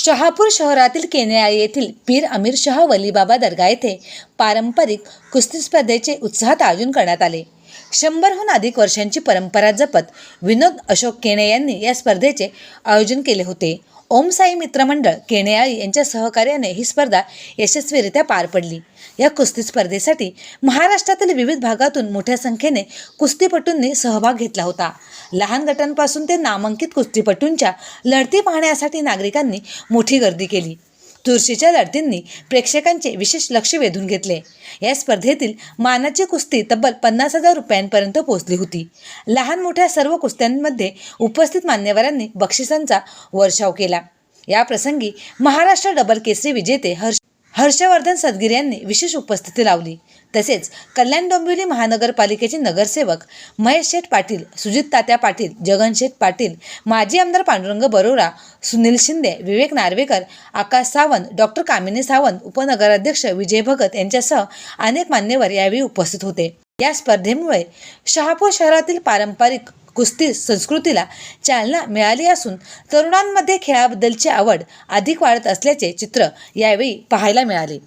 शहापूर शहरातील केनेळी येथील पीर अमीर शाह वलीबाबा दर्गा येथे पारंपरिक कुस्ती स्पर्धेचे उत्साहात आयोजन करण्यात आले. 100हून अधिक वर्षांची परंपरा जपत विनोद अशोक केणे यांनी या स्पर्धेचे आयोजन केले होते. ओम साई मित्रमंडळ केनेळी यांच्या सहकार्याने ही स्पर्धा यशस्वीरित्या पार पडली. या कुस्ती स्पर्धेसाठी महाराष्ट्रातील विविध भागातून मोठ्या संख्येने कुस्तीपटूंनी सहभाग घेतला होता. लहान गटांपासून ते नामांकित कुस्तीपटूंच्या लढती पाहण्यासाठी नागरिकांनी मोठी गर्दी केली. चुरशीच्या लढतींनी प्रेक्षकांचे विशेष लक्ष वेधून घेतले. या स्पर्धेतील मानाची कुस्ती तब्बल 50,000 रुपयांपर्यंत पोहोचली होती. लहान मोठ्या सर्व कुस्त्यांमध्ये उपस्थित मान्यवरांनी बक्षिसांचा वर्षाव केला. या प्रसंगी महाराष्ट्र डबल केसरी विजेते हर्षवर्धन सदगीर यांनी विशेष उपस्थिती लावली. तसेच कल्याण डोंबिवली महानगरपालिकेचे नगरसेवक महेश शेठ पाटील, सुजित तात्या पाटील, जगन शेठ पाटील, माजी आमदार पांडुरंग बरोरा, सुनील शिंदे, विवेक नार्वेकर, आकाश सावंत, डॉक्टर कामिनी सावंत, उपनगराध्यक्ष विजय भगत यांच्यासह अनेक मान्यवर यावेळी उपस्थित होते. या स्पर्धेमुळे शहापूर शहरातील पारंपरिक कुस्ती संस्कृतीला चालना मिळाली असून तरुणांमध्ये खेळाबद्दलची आवड अधिक वाढत असल्याचे चित्र यावेळी पाहायला मिळाले.